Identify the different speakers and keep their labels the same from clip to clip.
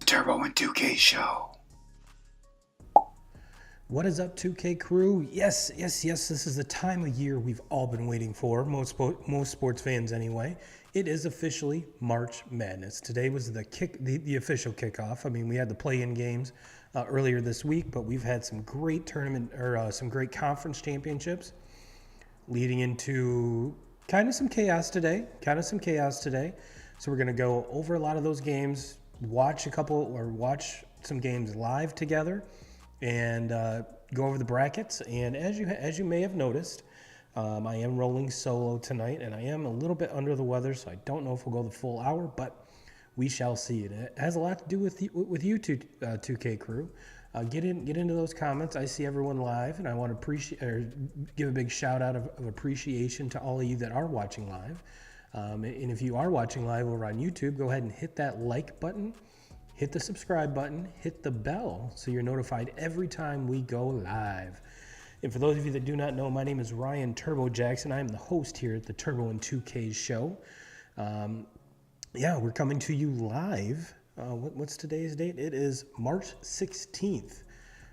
Speaker 1: Turbo and 2K show.
Speaker 2: What is up, 2K crew? Yes, this is the time of year we've all been waiting for, most sports fans anyway. It is officially March Madness. Today was the official kickoff. I mean, we had the play-in games earlier this week, but we've had some great some great conference championships leading into kind of some chaos today. So we're going to go over a lot of those games, watch some games live together, and go over the brackets. And as you may have noticed, I am rolling solo tonight, and I am a little bit under the weather, so I don't know if we'll go the full hour, but we shall see. It has a lot to do with you two, 2K crew. Get into those comments. I see everyone live, and I want to give a big shout out of appreciation to all of you that are watching live. And if you are watching live over on YouTube, go ahead and hit that like button, hit the subscribe button, hit the bell so you're notified every time we go live. And for those of you that do not know, my name is Ryan Turbo Jackson. I am the host here at the Turbo and 2K show. We're coming to you live. What's today's date? It is March 16th.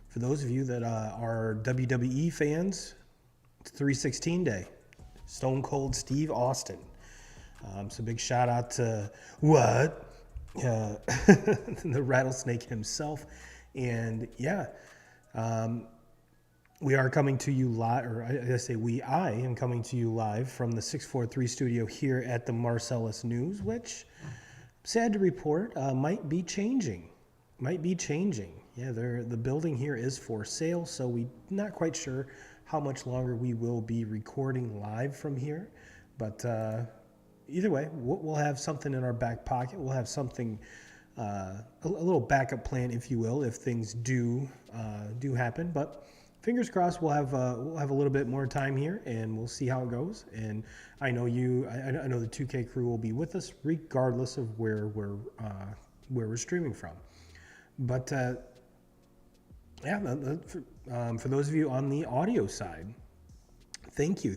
Speaker 2: For those of you that are WWE fans, it's 316 Day. Stone Cold Steve Austin. So big shout out to the Rattlesnake himself And yeah, we are coming to you live, or I am coming to you live from the 643 studio here at the Marcellus News, which, sad to report, might be changing. Yeah, the building here is for sale, so we're not quite sure how much longer we will be recording live from here. But either way, we'll have something in our back pocket. We'll have something, a little backup plan, if you will, if things do happen. But fingers crossed, we'll have a little bit more time here, and we'll see how it goes. And I know I know the 2K crew will be with us regardless of where we're streaming from. But yeah, for those of you on the audio side, thank you.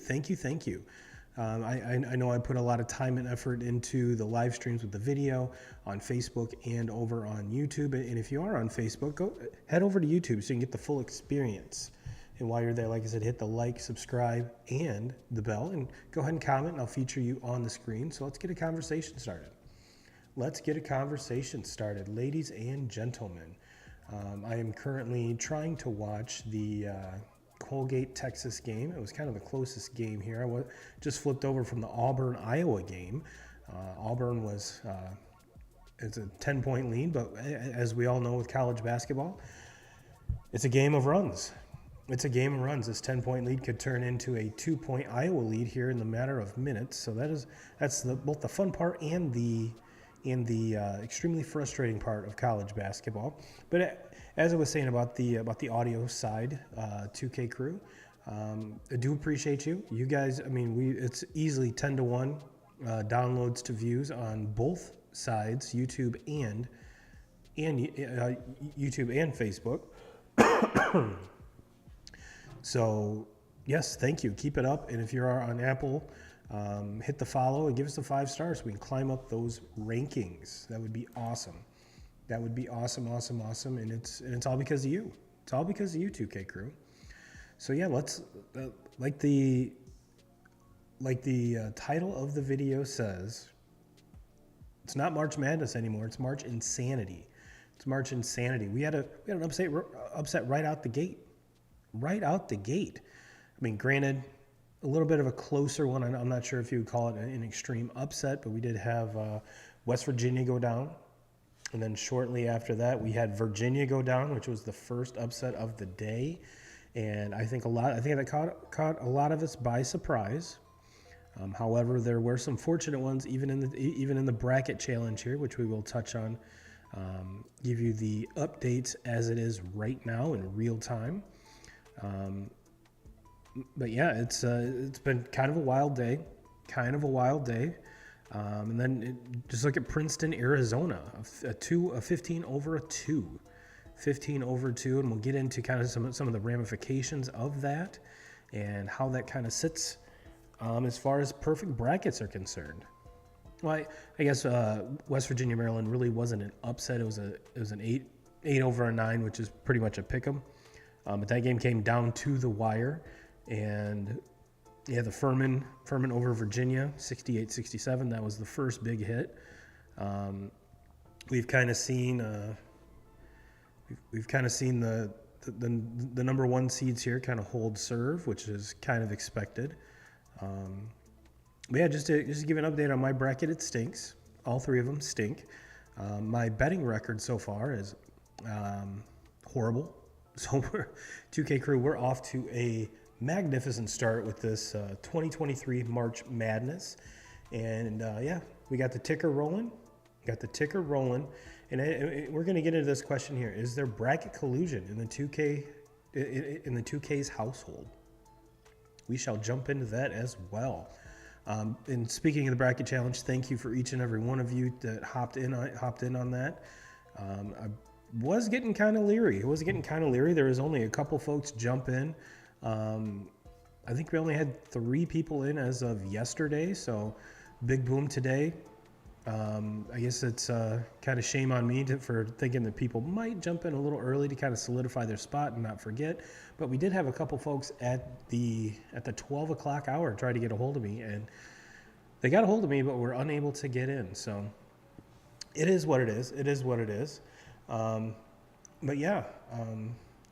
Speaker 2: I know I put a lot of time and effort into the live streams with the video on Facebook and over on YouTube. And if you are on Facebook, head over to YouTube so you can get the full experience. And while you're there, like I said, hit the like, subscribe, and the bell. And go ahead and comment, and I'll feature you on the screen. So let's get a conversation started. Ladies and gentlemen. I am currently trying to watch the Colgate, Texas game. It was kind of the closest game here. I just flipped over from the Auburn, Iowa game. Auburn it's a 10-point lead, but as we all know with college basketball, it's a game of runs. This 10-point lead could turn into a 2-point Iowa lead here in the matter of minutes. So that's both the fun part and the extremely frustrating part of college basketball. But as I was saying about the audio side, 2K crew, I do appreciate you guys. I mean, it's easily 10-1 downloads to views on both sides, YouTube and Facebook. So yes, thank you. Keep it up. And if you're on Apple, hit the follow and give us the 5 stars so we can climb up those rankings. That would be awesome. Awesome. And it's all because of you. It's all because of you, 2K crew. So yeah, let's like the title of the video says, it's not March Madness anymore. It's March Insanity. We had an upset right out the gate. I mean, granted, a little bit of a closer one. I'm not sure if you would call it an extreme upset, but we did have West Virginia go down. And then shortly after that, we had Virginia go down, which was the first upset of the day. And I think that caught a lot of us by surprise. However, there were some fortunate ones, even in the bracket challenge here, which we will touch on. Give you the updates as it is right now in real time. But yeah, it's been kind of a wild day. And then just look at Princeton, Arizona, a 15 over a 2. 15 over 2, and we'll get into kind of some of the ramifications of that and how that kind of sits as far as perfect brackets are concerned. Well, I guess West Virginia, Maryland really wasn't an upset. It was an 8 over a 9, which is pretty much a pick'em. But that game came down to the wire, and yeah, the Furman over Virginia, 68-67. That was the first big hit. We've kind of seen the number 1 seeds here kind of hold serve, which is kind of expected. But yeah, just to give an update on my bracket, it stinks. All 3 of them stink. My betting record so far is horrible. So 2K crew, we're off to a magnificent start with this 2023 March Madness. And yeah, we got the ticker rolling. And we're going to get into this question here. Is there bracket collusion in the 2K's household? We shall jump into that as well. And speaking of the bracket challenge, thank you for each and every one of you that hopped in on that. I was getting kind of leery. There was only a couple folks jump in. I think we only had 3 people in as of yesterday, so big boom today. I guess it's kind of shame on me for thinking that people might jump in a little early to kind of solidify their spot and not forget. But we did have a couple folks at the 12 o'clock hour try to get a hold of me, and they got a hold of me, but were unable to get in. So it is what it is. But yeah,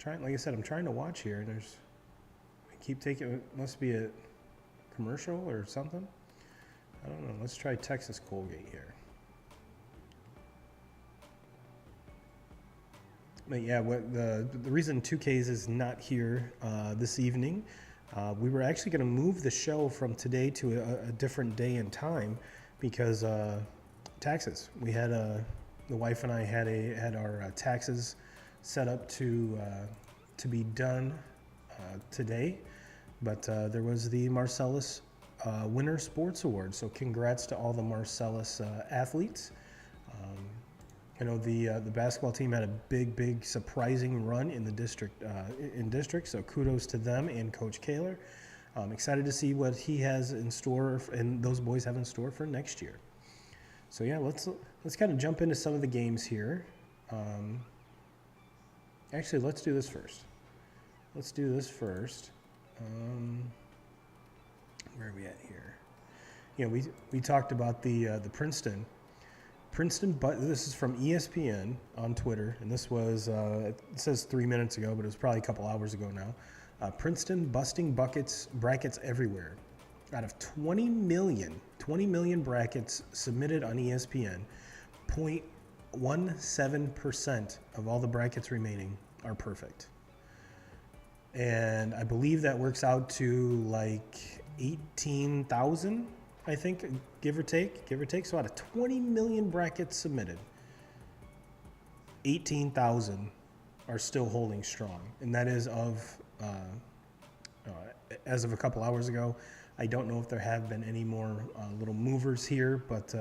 Speaker 2: like I said, I'm trying to watch here. I keep taking, it must be a commercial or something. I don't know. Let's try Texas Colgate here. But yeah, the reason 2Ks is not here this evening, we were actually going to move the show from today to a different day and time because taxes. We had the wife and I had our taxes set up to be done today, but there was the Marcellus Winter Sports Awards. So congrats to all the Marcellus athletes. I know the basketball team had a big surprising run in the district. So kudos to them and Coach Kaler. I'm excited to see what he has in store and those boys have in store for next year. So yeah, let's kind of jump into some of the games here. Actually, let's do this first. Where are we at here? Yeah, we talked about the Princeton, but this is from ESPN on Twitter, and this was it says 3 minutes ago, but it was probably a couple hours ago now. Princeton busting brackets everywhere. Out of 20 million brackets submitted on ESPN, 0.17% of all the brackets remaining are perfect. And I believe that works out to like 18,000, I think, give or take. So out of 20 million brackets submitted, 18,000 are still holding strong. And that is as of a couple hours ago. I don't know if there have been any more little movers here, but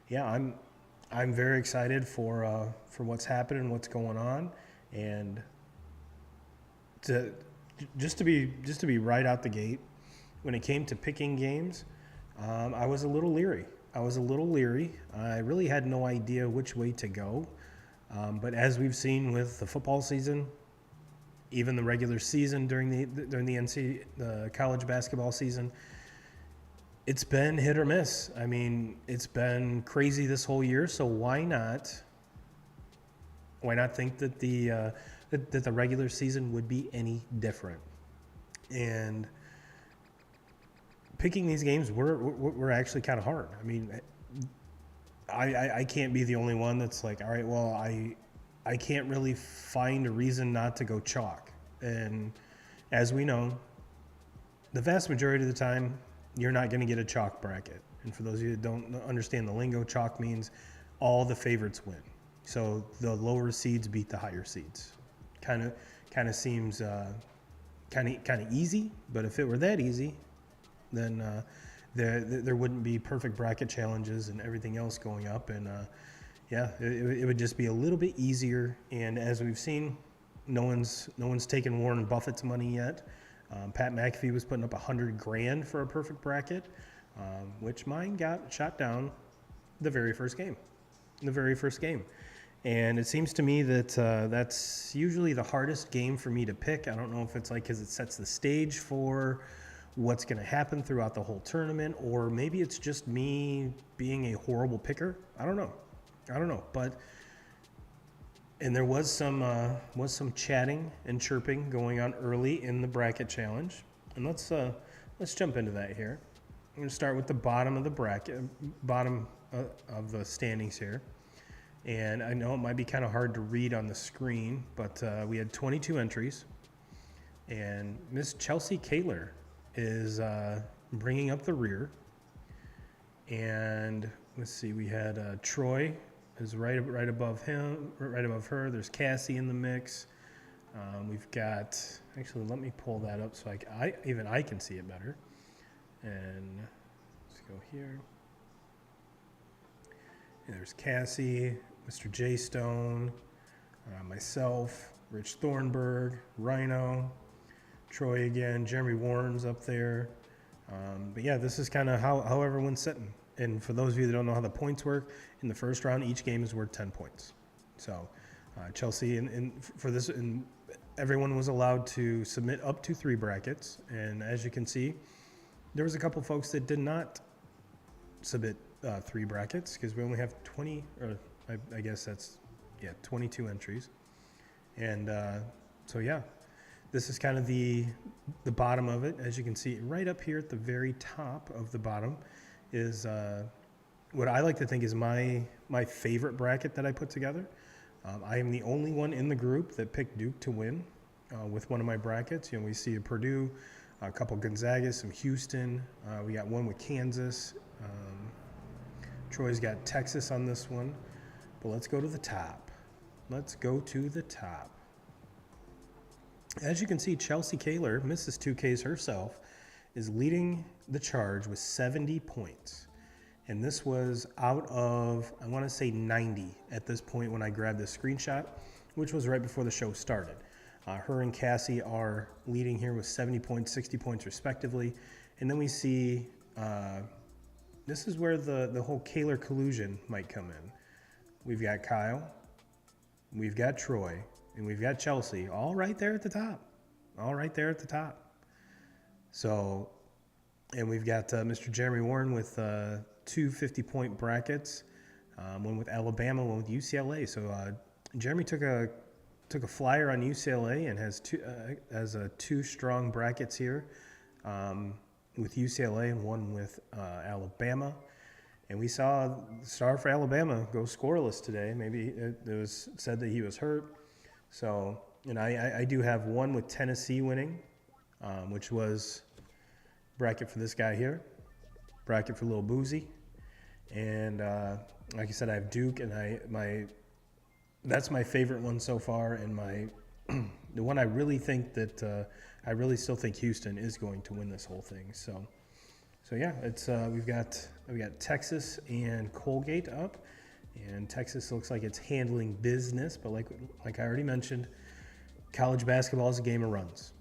Speaker 2: yeah, I'm very excited for what's happening, what's going on, and just to be right out the gate. When it came to picking games, I was a little leery. I really had no idea which way to go. But as we've seen with the football season, even the regular season during the college basketball season, it's been hit or miss. I mean, it's been crazy this whole year. So why not think that the regular season would be any different? And picking these games were actually kind of hard. I mean, I can't be the only one that's like, all right, well, I can't really find a reason not to go chalk. And as we know, the vast majority of the time, you're not going to get a chalk bracket. And for those of you that don't understand the lingo, chalk means all the favorites win. So the lower seeds beat the higher seeds. Kind of seems kind of easy, but if it were that easy, then there wouldn't be perfect bracket challenges and everything else going up. And yeah, it would just be a little bit easier. And as we've seen, no one's taken Warren Buffett's money yet. Pat McAfee was putting up $100,000 for a perfect bracket, which mine got shot down the very first game. And it seems to me that that's usually the hardest game for me to pick. I don't know if it's like because it sets the stage for what's going to happen throughout the whole tournament, or maybe it's just me being a horrible picker. I don't know. But and there was some chatting and chirping going on early in the bracket challenge, and let's jump into that here. I'm going to start with the bottom of the bracket, bottom of the standings here. And I know it might be kind of hard to read on the screen, but we had 22 entries. And Miss Chelsea Kaler is bringing up the rear. And let's see, we had Troy is right above him, right above her. There's Cassie in the mix. We've got, actually, let me pull that up so I can see it better. And let's go here. And there's Cassie, Mr. J Stone, myself, Rich Thornburg, Rhino, Troy again, Jeremy Warren's up there. But yeah, this is kind of how everyone's sitting. And for those of you that don't know how the points work, in the first round, each game is worth 10 points. So Chelsea, and for this, and everyone was allowed to submit up to 3 brackets. And as you can see, there was a couple folks that did not submit 3 brackets because we only have 20, or I guess that's, 22 entries. And so, yeah, this is kind of the bottom of it. As you can see, right up here at the very top of the bottom is what I like to think is my favorite bracket that I put together. I am the only one in the group that picked Duke to win with one of my brackets. We see a Purdue, a couple Gonzaga, some Houston. We got one with Kansas. Troy's got Texas on this one. But let's go to the top. Let's go to the top. As you can see, Chelsea Kaler, Mrs. 2Ks herself, is leading the charge with 70 points. And this was out of, I want to say 90 at this point when I grabbed this screenshot, which was right before the show started. Her and Cassie are leading here with 70 points, 60 points respectively. And then we see, this is where the whole Kaler collusion might come in. We've got Kyle, we've got Troy, and we've got Chelsea, all right there at the top. All right there at the top. So, and we've got Mr. Jeremy Warren with two 50-point brackets, one with Alabama, one with UCLA. So Jeremy took a flyer on UCLA and has two strong brackets here with UCLA and one with Alabama. And we saw the star for Alabama go scoreless today. Maybe it was said that he was hurt. So, and I do have one with Tennessee winning, which was bracket for this guy here, bracket for Lil Boozy. And like I said, I have Duke, and that's my favorite one so far. And the one I really think that I really still think Houston is going to win this whole thing. So yeah, it's we got Texas and Colgate up, and Texas looks like it's handling business. But like I already mentioned, college basketball is a game of runs.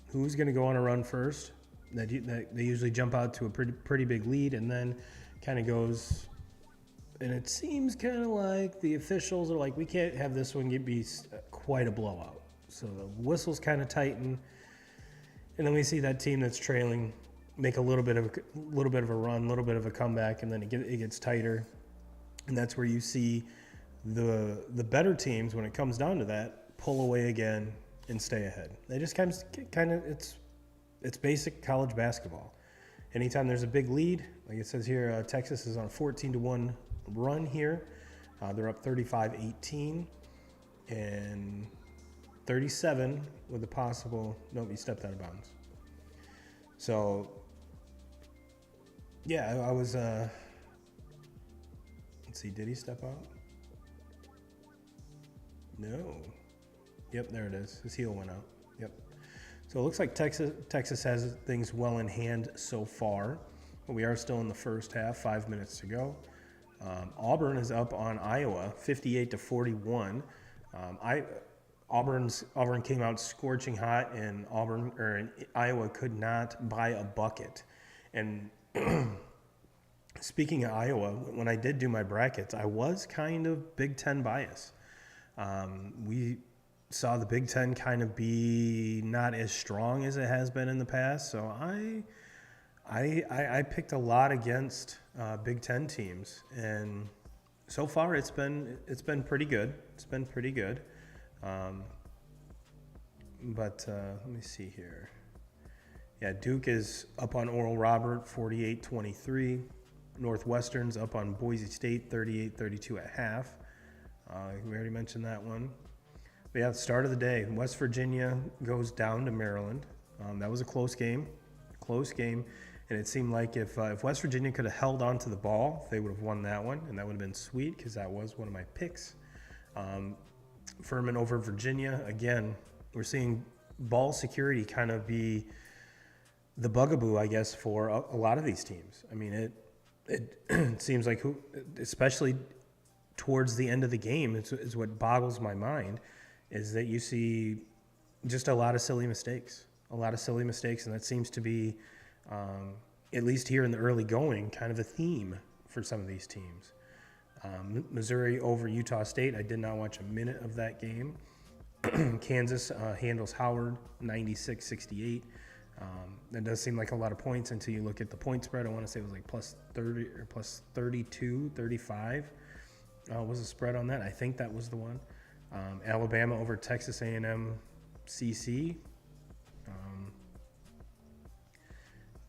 Speaker 2: Who's going to go on a run first? That they usually jump out to a pretty big lead, and then kind of goes. And it seems kind of like the officials are like, we can't have this one be quite a blowout. So the whistles kind of tighten, and then we see that team that's trailing make a little bit of a run, a little bit of a comeback, and then it gets tighter. And that's where you see the better teams, when it comes down to that, pull away again and stay ahead. They just kind of it's basic college basketball. Anytime there's a big lead, like it says here, Texas is on a 14-1 run here. They're up 35-18 and 37 with a possible, nope, he stepped out of bounds. So, yeah, I was, let's see, did he step out? No. Yep, there it is. His heel went out. Yep. So it looks like Texas has things well in hand so far, but we are still in the first half, 5 minutes to go. Auburn is up on Iowa, 58-41. Auburn came out scorching hot, and Iowa could not buy a bucket. And speaking of Iowa, when I did do my brackets, I was kind of Big Ten bias. We saw the Big Ten kind of be not as strong as it has been in the past, so I picked a lot against Big Ten teams, and so far it's been pretty good. It's been pretty good. But let me see here. Yeah, Duke is up on Oral Robert, 48-23. Northwestern's up on Boise State, 38-32 at half. We already mentioned that one. But yeah, the start of the day, West Virginia goes down to Maryland. That was a close game. And it seemed like if West Virginia could have held on to the ball, they would have won that one, and that would have been sweet because that was one of my picks. Furman over Virginia. Again, we're seeing ball security kind of be the bugaboo, I guess, for a lot of these teams. I mean, it seems like, especially towards the end of the game, is what boggles my mind, is that you see just a lot of silly mistakes. And that seems to be, at least here in the early going, kind of a theme for some of these teams. Missouri over Utah State. I did not watch a minute of that game. Kansas handles Howard 96-68. That does seem like a lot of points until you look at the point spread. I want to say it was like plus 30 or plus 32, 35 was the spread on that. I think that was the one. Alabama over Texas A&M CC.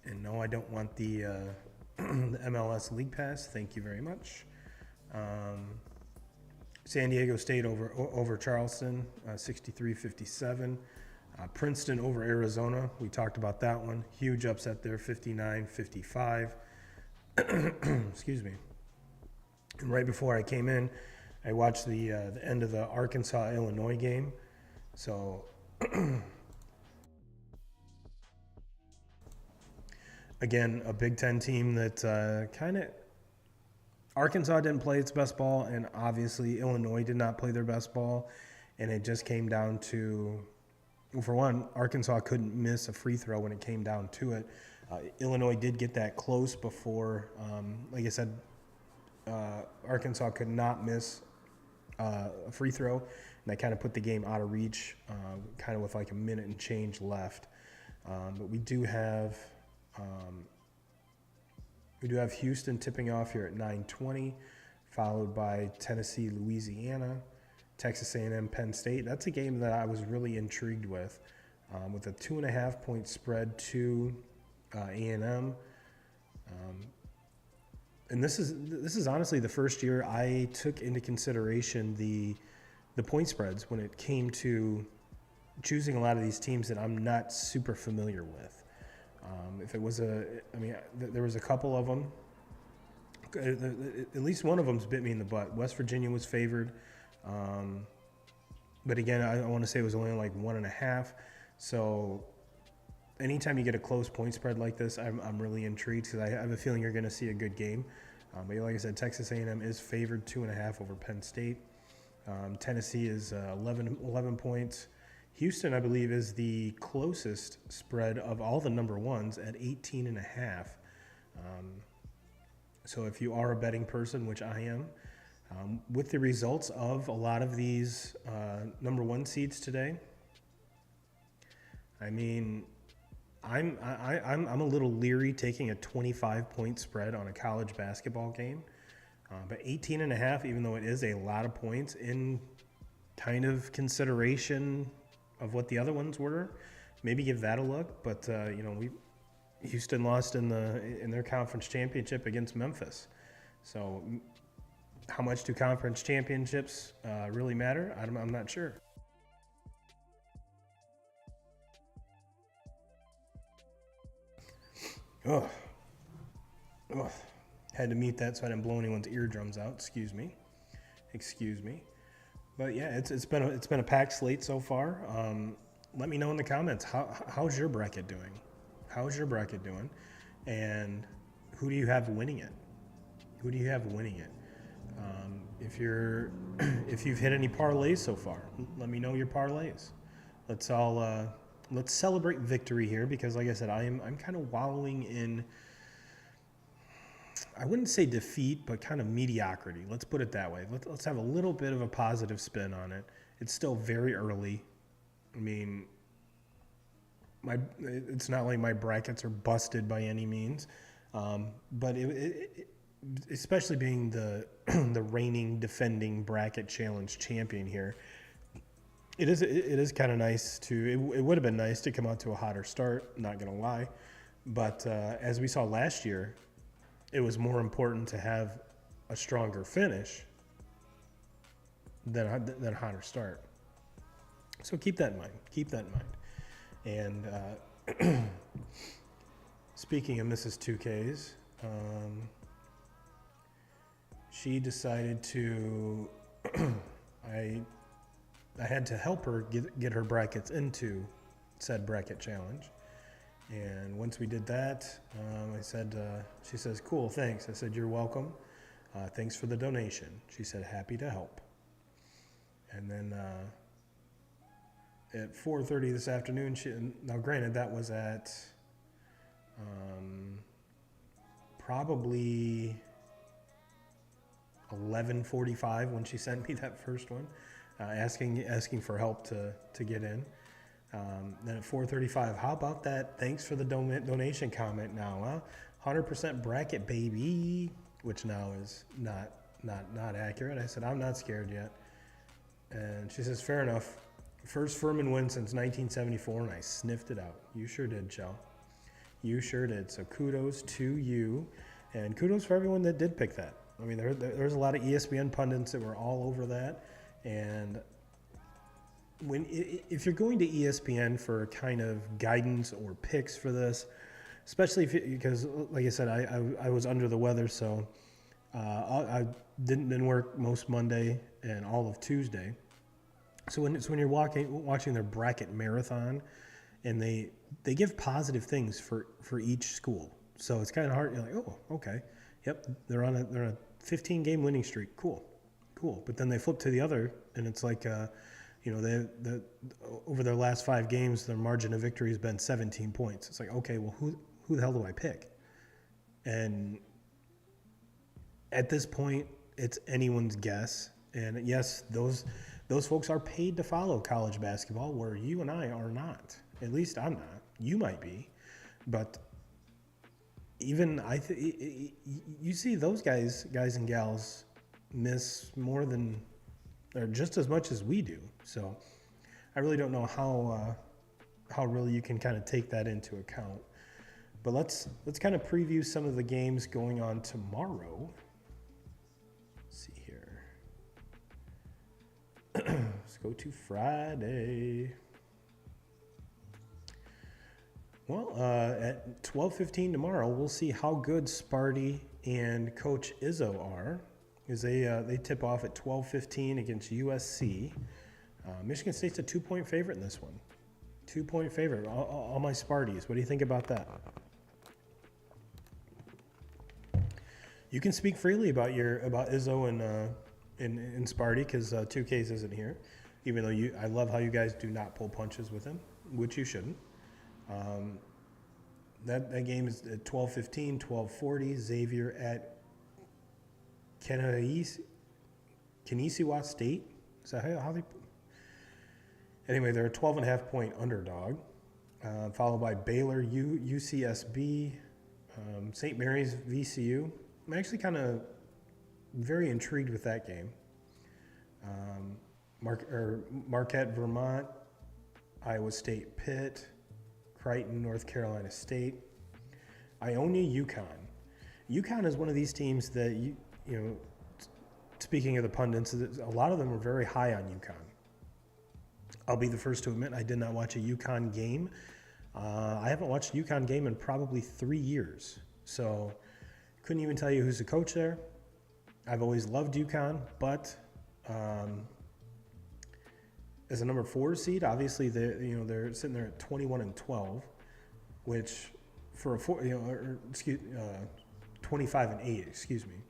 Speaker 2: And no, I don't want the, the MLS League Pass. Thank you very much. San Diego State over Charleston, 63-57. Princeton over Arizona. We talked about that one. Huge upset there, 59-55. Excuse me. And right before I came in, I watched the end of the Arkansas-Illinois game. So again, a Big Ten team that kind of Arkansas didn't play its best ball, and obviously Illinois did not play their best ball, and it just came down to, well, for one, Arkansas couldn't miss a free throw when it came down to it. Illinois did get that close before, like I said, Arkansas could not miss a free throw, and that kind of put the game out of reach, kind of with like a minute and change left. But we do have Houston tipping off here at 9:20, followed by Tennessee, Louisiana, Texas A&M, Penn State. That's a game that I was really intrigued with a 2.5-point spread to A&M. And this is honestly the first year I took into consideration the point spreads when it came to choosing a lot of these teams that I'm not super familiar with. If it was there was a couple of them. At least one of them's bit me in the butt. West Virginia was favored. But again, I want to say it was only like 1.5. So anytime you get a close point spread like this, I'm really intrigued because I have a feeling you're going to see a good game. But like I said, Texas A&M is favored 2.5 over Penn State. Tennessee is 11 points. Houston, I believe, is the closest spread of all the number ones at 18.5. So if you are a betting person, which I am, with the results of a lot of these number one seeds today, I mean, I'm a little leery taking a 25-point spread on a college basketball game. But 18.5, even though it is a lot of points, in kind of consideration of what the other ones were, maybe give that a look. But Houston lost in their conference championship against Memphis. So how much do conference championships really matter? I'm not sure. Ugh. Had to mute that so I didn't blow anyone's eardrums out. Excuse me. But yeah, it's been a packed slate so far. Let me know in the comments how's your bracket doing? And who do you have winning it? If you've hit any parlays so far, let me know your parlays. Let's celebrate victory here, because like I said, I'm kind of wallowing in, I wouldn't say defeat, but kind of mediocrity. Let's put it that way. Let's have a little bit of a positive spin on it. It's still very early. I mean, it's not like my brackets are busted by any means, but especially being the the reigning, defending bracket challenge champion here, it is kind of nice to. It would have been nice to come out to a hotter start. Not gonna lie, but as we saw last year, it was more important to have a stronger finish than a hotter start. So keep that in mind. And speaking of Mrs. 2Ks, she decided to. I had to help her get her brackets into said bracket challenge. And once we did that, she says, cool, thanks. I said, you're welcome. Thanks for the donation. She said, happy to help. And then at 4:30 this afternoon, now granted that was at probably 11:45 when she sent me that first one, asking for help to get in. Then at 4:35, how about that? Thanks for the donation comment now, huh? 100% bracket, baby, which now is not accurate. I said, I'm not scared yet. And she says, fair enough. First Furman win since 1974, and I sniffed it out. You sure did, Chell. You sure did. So kudos to you, and kudos for everyone that did pick that. I mean, there's a lot of ESPN pundits that were all over that, and if you're going to ESPN for kind of guidance or picks for this, especially because, like I said, I was under the weather, so I didn't work most Monday and all of Tuesday. So when you're watching their bracket marathon, and they give positive things for each school, so it's kind of hard. You're like, oh, okay, yep, they're on a 15 game winning streak, cool. But then they flip to the other, and it's like, they over their last 5 games, their margin of victory has been 17 points. It's like, okay, well, who the hell do I pick? And at this point, it's anyone's guess. And yes, those folks are paid to follow college basketball, where you and I are not. At least I'm not. You might be, but even you see those guys and gals miss more than, or just as much as we do. So I really don't know how really you can kind of take that into account. But let's kind of preview some of the games going on tomorrow. Let's see here. Let's go to Friday. Well, at 12:15 tomorrow, we'll see how good Sparty and Coach Izzo are, because they tip off at 12:15 against USC. Michigan State's a 2-point favorite in this one. 2-point favorite. All my Sparties. What do you think about that? You can speak freely about Izzo and Sparty, because 2Ks isn't here. Even though I love how you guys do not pull punches with him, which you shouldn't. That game is at 12:15, 12:40. Xavier at Kennesaw State. Is that how they? Anyway, they're a 12.5 point underdog, followed by Baylor, UCSB, St. Mary's, VCU. I'm actually kind of very intrigued with that game. Marquette, Vermont, Iowa State, Pitt, Creighton, North Carolina State, Ionia, UConn. UConn is one of these teams that speaking of the pundits, a lot of them were very high on UConn. I'll be the first to admit I did not watch a UConn game. I haven't watched a UConn game in probably 3 years, so couldn't even tell you who's the coach there. I've always loved UConn, but as a number 4 seed, obviously they're sitting there at 21-12, which for a 25-8, excuse me.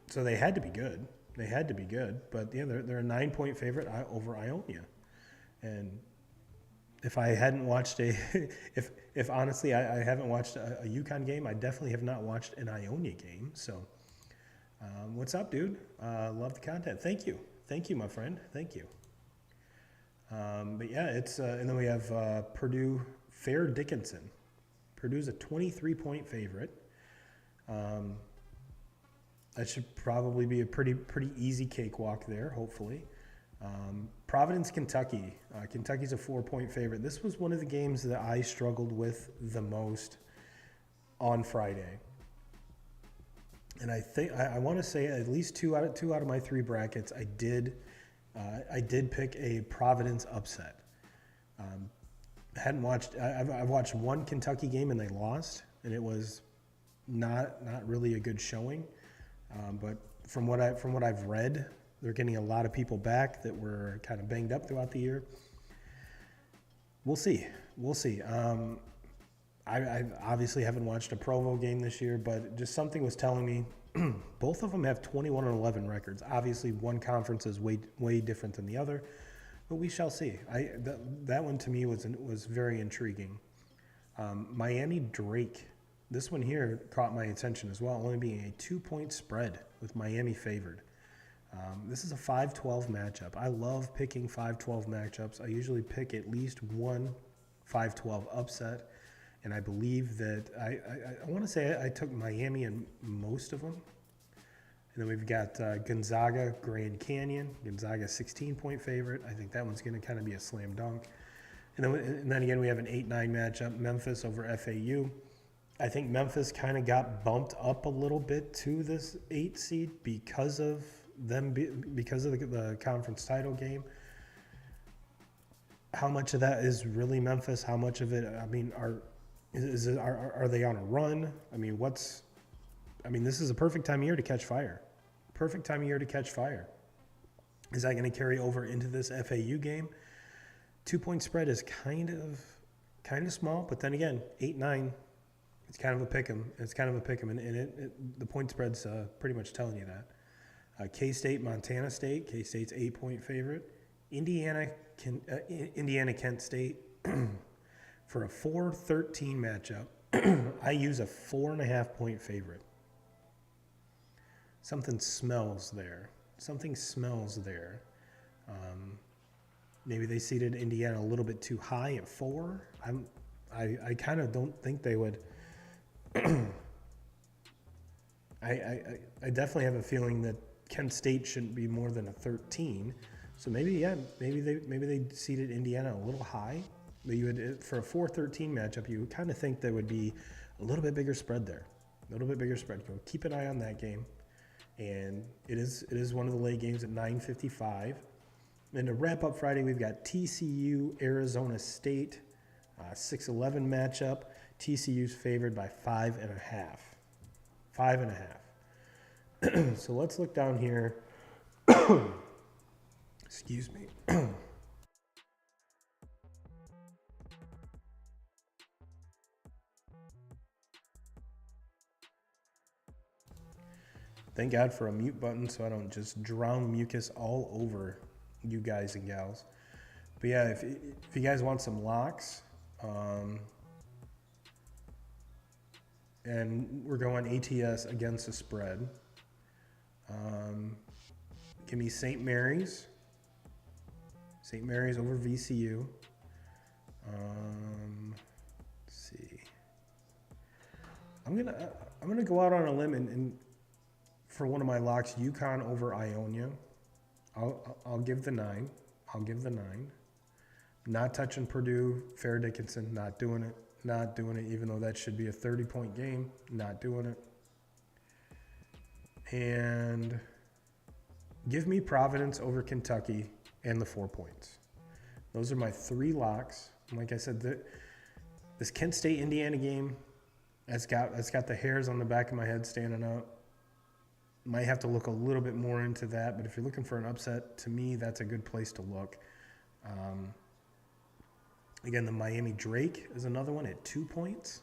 Speaker 2: So they had to be good. But they're a 9-point favorite over Ionia, and if I hadn't watched if honestly I haven't watched a UConn game, I definitely have not watched an Ionia game. So. What's up, dude? Love the content. Thank you, my friend. Thank you. But yeah, it's and then we have Purdue, Fair Dickinson. Purdue's a 23-point favorite. That should probably be a pretty easy cakewalk there, hopefully. Providence, Kentucky. Kentucky's a 4-point favorite. This was one of the games that I struggled with the most on Friday. And I think I want to say at least two out of my 3 brackets, I did pick a Providence upset. Hadn't watched. I've watched one Kentucky game and they lost, and it was not really a good showing. But from what I've read, they're getting a lot of people back that were kind of banged up throughout the year. We'll see. I obviously haven't watched a Provo game this year, but just something was telling me both of them have 21-11 records. Obviously, one conference is way different than the other, but we shall see. That one to me was very intriguing. Miami Drake, this one here caught my attention as well, only being a 2-point spread with Miami favored. This is a 5-12 matchup. I love picking 5-12 matchups. I usually pick at least one 5-12 upset. And I believe that I want to say I took Miami in most of them. And then we've got Gonzaga, Grand Canyon. Gonzaga 16-point favorite. I think that one's going to kind of be a slam dunk. And then again, we have an 8-9 matchup, Memphis over FAU. I think Memphis kind of got bumped up a little bit to this 8 seed because of the conference title game. How much of that is really Memphis? How much of it, I mean, are they on a run? I mean, this is a perfect time of year to catch fire. Perfect time of year to catch fire. Is that going to carry over into this FAU game? 2-point spread is kind of small, but then again, 8-9, it's kind of a pick 'em. It's kind of a pick 'em, and the point spread's pretty much telling you that. K-State, Montana State. K-State's 8-point favorite. Indiana, Kent State. For a 4-13 matchup, I use a 4.5-point favorite. Something smells there. Maybe they seeded Indiana a little bit too high at 4. I kind of don't think they would. I definitely have a feeling that Kent State shouldn't be more than a 13. So maybe they seeded Indiana a little high. But you would, for a 4-13 matchup, you would kind of think there would be a little bit bigger spread there. A little bit bigger spread. So keep an eye on that game. And it is one of the late games at 9:55. And to wrap up Friday, we've got TCU, Arizona State, 6-11 matchup. TCU's favored by 5.5. 5.5. So let's look down here. Excuse me. Thank God for a mute button so I don't just drown mucus all over you guys and gals. But yeah, if you guys want some locks, and we're going ATS against the spread, give me St. Mary's. St. Mary's over VCU. Let's see. I'm gonna go out on a limb and for one of my locks, UConn over Ionia. I'll give the 9. Not touching Purdue, Fair Dickinson, not doing it, even though that should be a 30-point game, not doing it. And give me Providence over Kentucky and the 4 points. Those are my 3 locks. And like I said, this Kent State Indiana game, that's got the hairs on the back of my head standing up. Might have to look a little bit more into that, but if you're looking for an upset, to me, that's a good place to look. Again, the Miami Drake is another one at 2 points.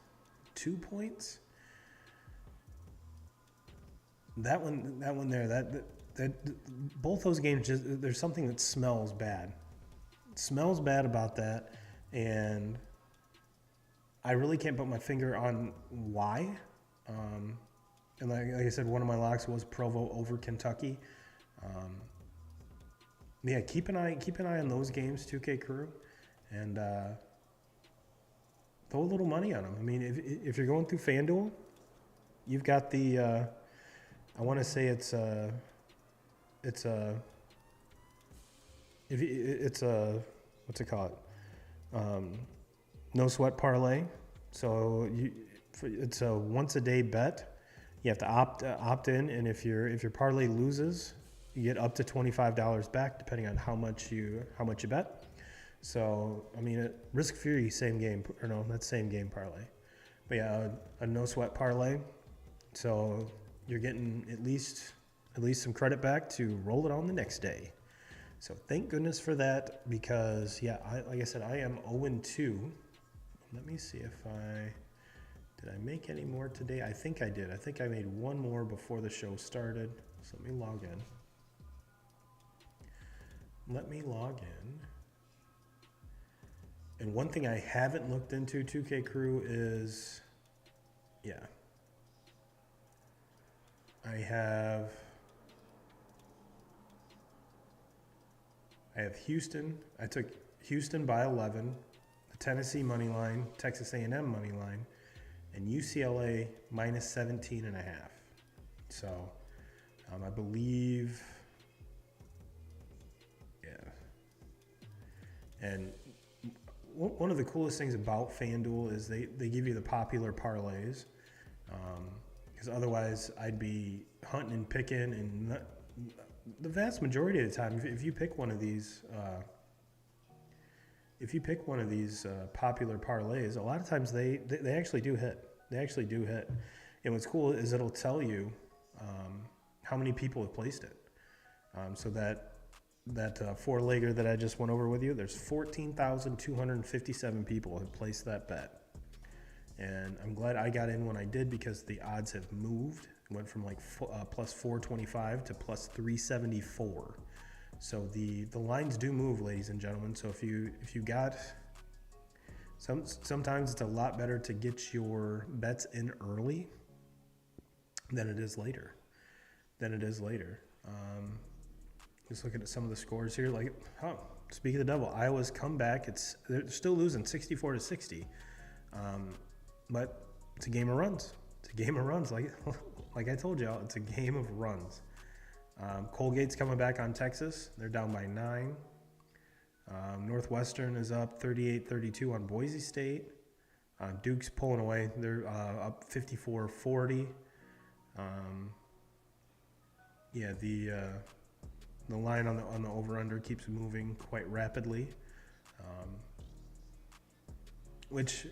Speaker 2: 2 points. That one there. That both those games, there's something that smells bad. It smells bad about that, and I really can't put my finger on why. And like I said, one of my locks was Provo over Kentucky. Yeah, keep an eye on those games, 2K Crew, and throw a little money on them. I mean, if you're going through FanDuel, you've got the I want to say it's a what's it called? No sweat parlay. So it's a once a day bet. You have to opt in, and if your parlay loses, you get up to $25 back, depending on how much you bet. So I mean, risk free, same game, or no, that's same game parlay. But yeah, a no sweat parlay. So you're getting at least some credit back to roll it on the next day. So thank goodness for that, because yeah, like I said, I am 0-2. Let me see if did I make any more today? I think I did. I think I made one more before the show started. So let me log in. And one thing I haven't looked into, 2K Crew, is, yeah. I have Houston. I took Houston by 11, the Tennessee money line, Texas A&M money line, and UCLA minus 17.5. So I believe, yeah. And one of the coolest things about FanDuel is they give you the popular parlays. Because otherwise I'd be hunting and picking, and the vast majority of the time, if you pick one of these, popular parlays, a lot of times they actually do hit. They actually do hit. And what's cool is it'll tell you how many people have placed it. So that four-legger that I just went over with you, there's 14,257 people have placed that bet. And I'm glad I got in when I did, because the odds have moved. It went from like plus 425 to plus 374. So the lines do move, ladies and gentlemen. So if you got sometimes it's a lot better to get your bets in early than it is later. Just looking at some of the scores here, like, speak of the devil, Iowa's comeback. They're still losing 64-60. But it's a game of runs. Like I told y'all, it's a game of runs. Colgate's coming back on Texas. They're down by 9. Northwestern is up 38-32 on Boise State. Duke's pulling away. They're up 54-40. The line on the over-under keeps moving quite rapidly. Which...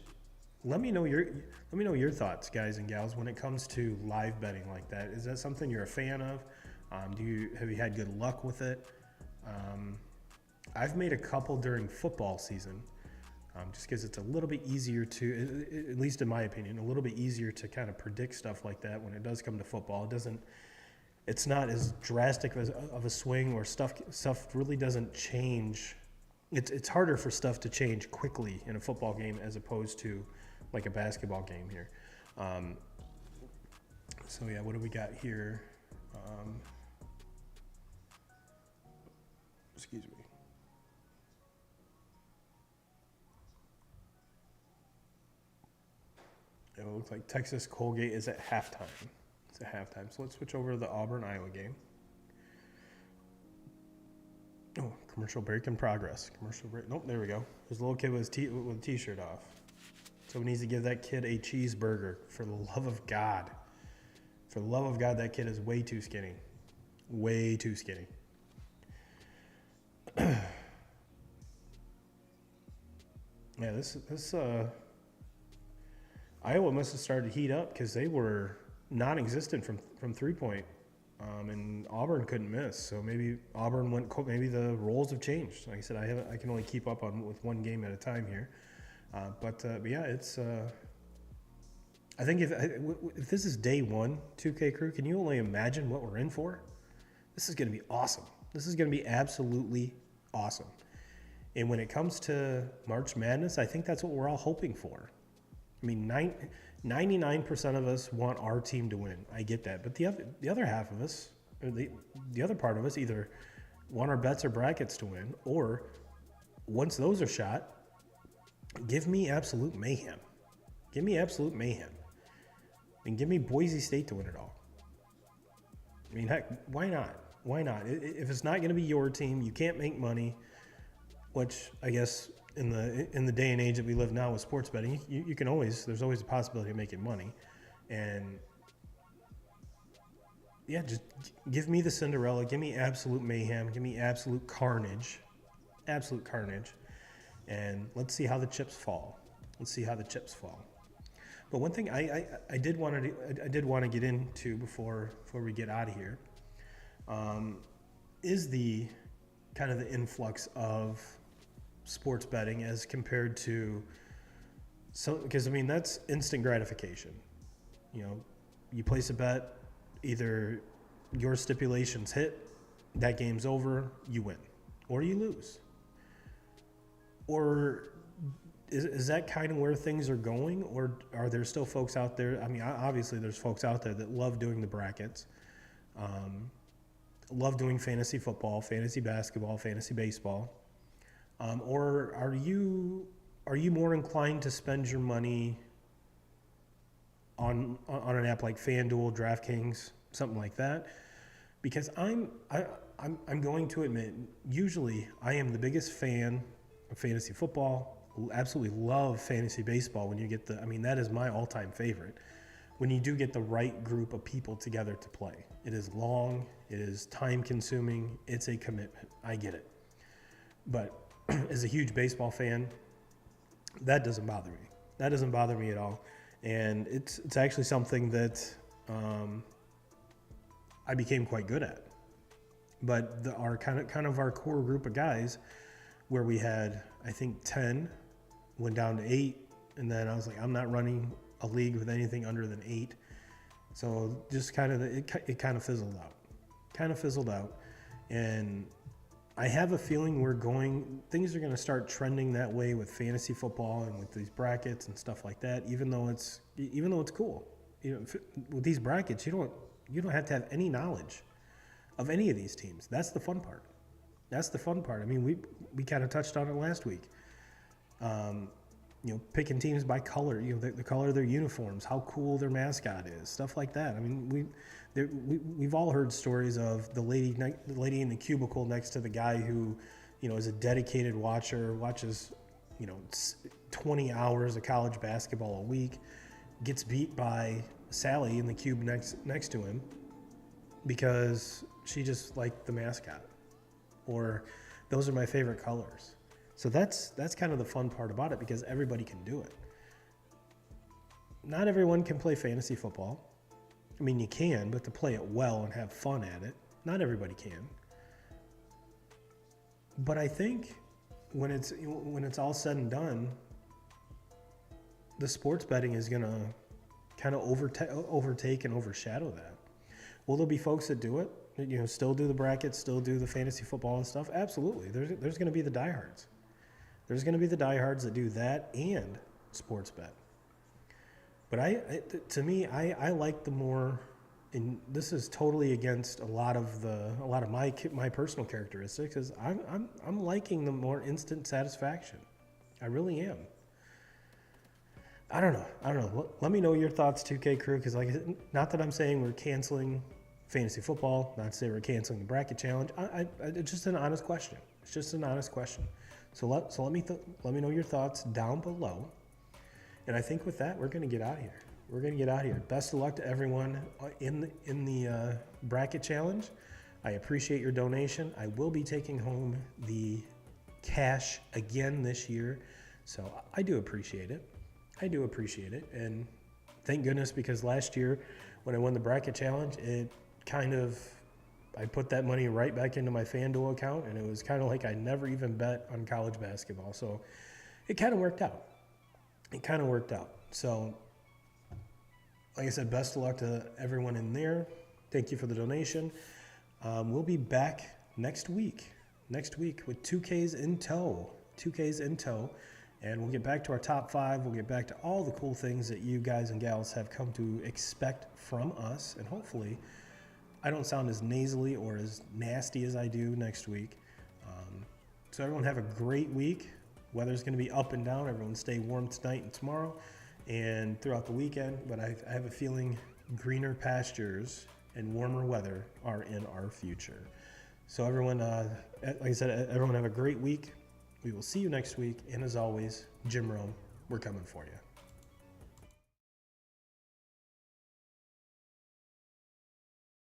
Speaker 2: Let me know your thoughts, guys and gals, when it comes to live betting like that. Is that something you're a fan of? Have you had good luck with it? I've made a couple during football season, just because it's a little bit easier to, at least in my opinion, a little bit easier to kind of predict stuff like that when it does come to football. It's not as drastic of a swing, or stuff really doesn't change. It's harder for stuff to change quickly in a football game as opposed to like a basketball game here. So yeah, what do we got here? Excuse me. It looks like Texas Colgate is at halftime. It's at halftime. So let's switch over to the Auburn-Iowa game. Oh, commercial break in progress. Commercial break. Nope, there we go. There's a little kid with a t-shirt off. Someone needs to give that kid a cheeseburger, for the love of God. For the love of God, that kid is way too skinny. Way too skinny. Yeah, this Iowa must have started to heat up, because they were non-existent from three-point. And Auburn couldn't miss, so maybe Auburn maybe the roles have changed. Like I said, I can only keep up with one game at a time here. But yeah, it's. I think if this is day one, 2K Crew, can you only imagine what we're in for? This is going to be awesome. This is going to be absolutely awesome. And when it comes to March Madness, I think that's what we're all hoping for. I mean, 99% of us want our team to win. I get that. But the other half of us, or the other part of us, either want our bets or brackets to win, or once those are shot, give me absolute mayhem. Give me absolute mayhem. And give me Boise State to win it all. I mean, heck, why not? Why not? If it's not going to be your team, you can't make money, which I guess in the day and age that we live now with sports betting, you can always, there's always a possibility of making money. And yeah, just give me the Cinderella, give me absolute mayhem, give me absolute carnage, and let's see how the chips fall. But one thing I did want to get into before we get out of here is the kind of the influx of sports betting as compared to, because I mean that's instant gratification. You know, you place a bet, either your stipulations hit, that game's over, you win, or you lose. Or is that kind of where things are going, or are there still folks out there? I mean, obviously there's folks out there that love doing the brackets, love doing fantasy football, fantasy basketball, fantasy baseball. Or are you more inclined to spend your money on an app like FanDuel, DraftKings, something like that, because I'm going to admit, usually I am the biggest fan of fantasy football. Absolutely love fantasy baseball when you get that is my all-time favorite. When you do get the right group of people together to play. It is long, it is time consuming, it's a commitment. I get it. But as a huge baseball fan, that doesn't bother me. That doesn't bother me at all. And it's actually something that I became quite good at. But our kind of our core group of guys, where we had, I think, 10, went down to 8, and then I was like, I'm not running a league with anything under than 8. So just kind of it kind of fizzled out. And I have a feeling things are going to start trending that way with fantasy football and with these brackets and stuff like that. Even though it's cool, with these brackets, you don't have to have any knowledge of any of these teams. That's the fun part. I mean, we kind of touched on it last week. Picking teams by color, the color of their uniforms, how cool their mascot is, stuff like that. I mean, we've all heard stories of the lady in the cubicle next to the guy who, is a dedicated watcher, watches, 20 hours of college basketball a week, gets beat by Sally in the cube next to him because she just liked the mascot, or those are my favorite colors. So that's kind of the fun part about it, because everybody can do it. Not everyone can play fantasy football. I mean, you can, but to play it well and have fun at it, not everybody can. But I think when it's all said and done, the sports betting is going to kind of overtake and overshadow that. Will there be folks that do it? Still do the brackets, still do the fantasy football and stuff? Absolutely. There's going to be the diehards. There's going to be the diehards that do that and sports bet. But to me, I like the more, and this is totally against a lot of my personal characteristics, is I'm liking the more instant satisfaction. I really am. I don't know. Let me know your thoughts, 2K Crew, because not that I'm saying we're canceling fantasy football, not to say we're canceling the bracket challenge. It's just an honest question. It's just an honest question. So let me know your thoughts down below. And I think with that, we're going to get out of here. Best of luck to everyone in the bracket challenge. I appreciate your donation. I will be taking home the cash again this year, so I do appreciate it. And thank goodness, because last year when I won the bracket challenge, I put that money right back into my FanDuel account, and it was kind of like I never even bet on college basketball. So it kind of worked out. So like I said, best of luck to everyone in there. Thank you for the donation. We'll be back next week with 2Ks in tow. And we'll get back to our top 5. We'll get back to all the cool things that you guys and gals have come to expect from us. And hopefully I don't sound as nasally or as nasty as I do next week. So everyone have a great week. Weather's going to be up and down. Everyone stay warm tonight and tomorrow and throughout the weekend. But I have a feeling greener pastures and warmer weather are in our future. So everyone, like I said, everyone have a great week. We will see you next week. And as always, Jim Rome, we're coming for you.